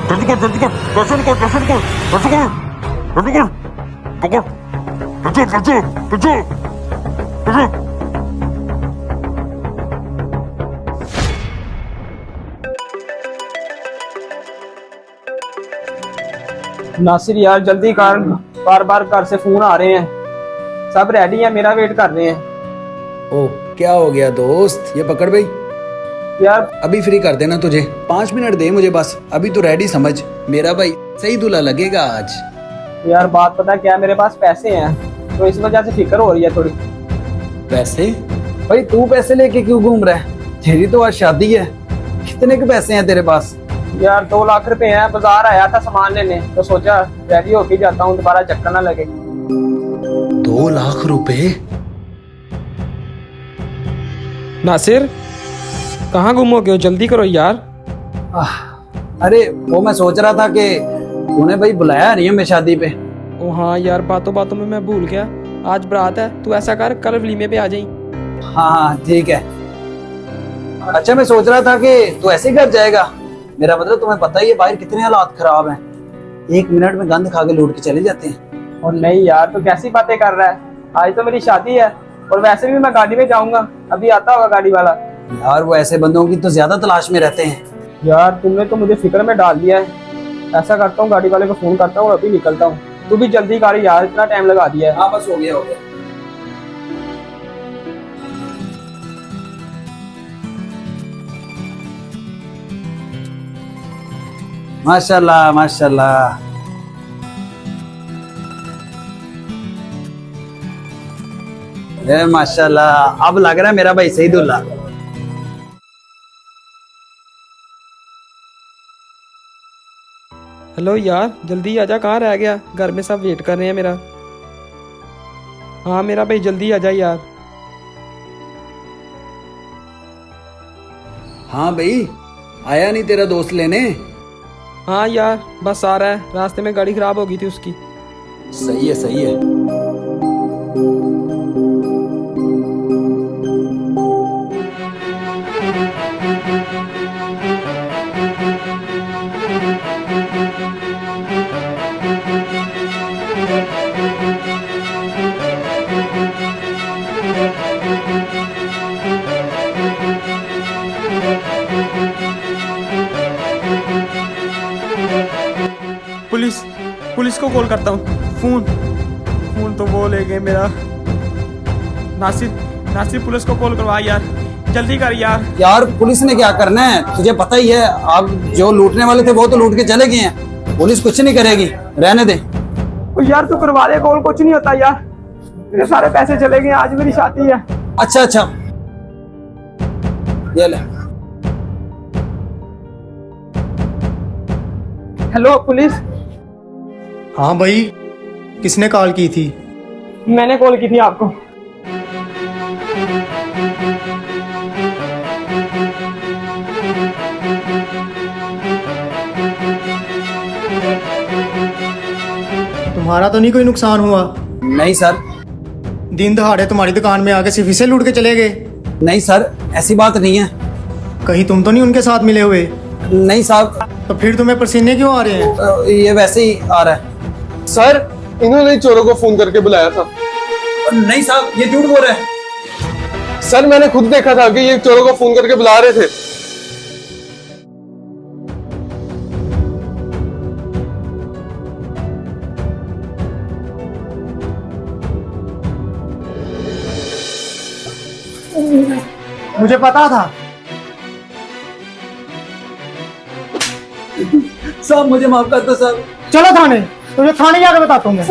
जल्दी कर जल्दी कर, दर्शन कर दर्शन कर दर्शन कर जल्दी कर, पकड़ पीछे पीछे पीछे पीछे। नासिर यार जल्दी कर, बार बार घर से फोन आ रहे हैं, सब रेडी है, मेरा वेट कर रहे हैं। ओ क्या हो गया दोस्त, ये पकड़ भाई, यार अभी फ्री कर देना तुझे, 5 मिनट दे मुझे बस, अभी तो रेडी समझ मेरा भाई, सही दूल्हा लगेगा आज। यार बात पता क्या, मेरे पास पैसे हैं तो इस वजह से फिक्र हो रही है थोड़ी। पैसे? भाई तू पैसे लेके क्यों घूम रहा है, तेरी तो आज शादी है, कितने के पैसे हैं तेरे पास? यार 2 लाख रुपए हैं, बाजार आया था सामान लेने तो सोचा रेडी होके जाता हूँ, दोबारा चक्कर ना लगे। 2 लाख रुपए? नासिर कहाँ गुम हो गए हो, जल्दी करो यार। अरे वो मैं सोच रहा था कि तूने भाई बुलाया नहीं हमें शादी पे। ओ हाँ यार, बातों बातों में मैं भूल गया, आज बारात है, तू ऐसा कर कल वलीमे पे आ जाई। हाँ ठीक है। अच्छा मैं सोच रहा था कि तू ऐसे ही घर जाएगा, मेरा मतलब तुम्हें पता ही है बाहर कितने हालात खराब हैं, 1 मिनट में गंद खा के लौट के चले जाते हैं। और नहीं यार, तू कैसी बातें कर रहा है, आज तो मेरी शादी है और वैसे भी मैं गाड़ी में जाऊंगा, अभी आता होगा गाड़ी वाला। यार वो ऐसे बंदों की तो ज्यादा तलाश में रहते हैं। यार तुमने तो मुझे फिक्र में डाल दिया है, ऐसा करता हूँ गाड़ी वाले को फोन करता हूँ और अभी निकलता हूँ, तू भी जल्दी कर यार, इतना टाइम लगा दिया है। हाँ बस हो गया हो गया। माशाल्लाह माशाल्लाह। माशाल्लाह, अब लग रहा है मेरा भाई सही दूल्हा। हेलो यार जल्दी आजा, कहाँ रह गया, घर में सब वेट कर रहे हैं मेरा। हाँ मेरा भाई जल्दी आजा यार। हाँ भाई, आया नहीं तेरा दोस्त लेने? हाँ यार बस आ रहा है, रास्ते में गाड़ी खराब हो गई थी उसकी। सही है सही है। पुलिस पुलिस को कॉल करता हूँ, फोन तो वो ले गए मेरा। नासिर नासिर पुलिस को कॉल करवा यार, जल्दी कर यार। यार पुलिस ने क्या करना है, तुझे पता ही है, अब जो लूटने वाले थे वो तो लूट के चले गए हैं, पुलिस कुछ नहीं करेगी, रहने दे। यार तू करवा दे कॉल, कुछ नहीं होता यार, मेरे सारे पैसे चले गए, आज मेरी शादी है। अच्छा अच्छा ये ले। Hello police. हाँ भाई, किसने कॉल की थी? मैंने कॉल की थी आपको। तुम्हारा तो नहीं कोई नुकसान हुआ? नहीं सर। दिन दहाड़े तुम्हारी दुकान में आके सिर्फ इसे लूट के चले गए? नहीं सर, ऐसी बात नहीं है। कहीं तुम तो नहीं उनके साथ मिले हुए? नहीं साहब। तो फिर तुम्हें पसीने क्यों आ रहे हैं? ये वैसे ही आ रहा है। सर इन्होंने चोरों को फोन करके बुलाया था। नहीं साहब, ये झूठ बोल रहा है। सर मैंने खुद देखा था कि ये चोरों को फोन करके बुला रहे थे। मुझे पता था। साहब मुझे माफ कर दो साहब। चलो थाने, तुझे थाने जाकर बताता हूँ मैं।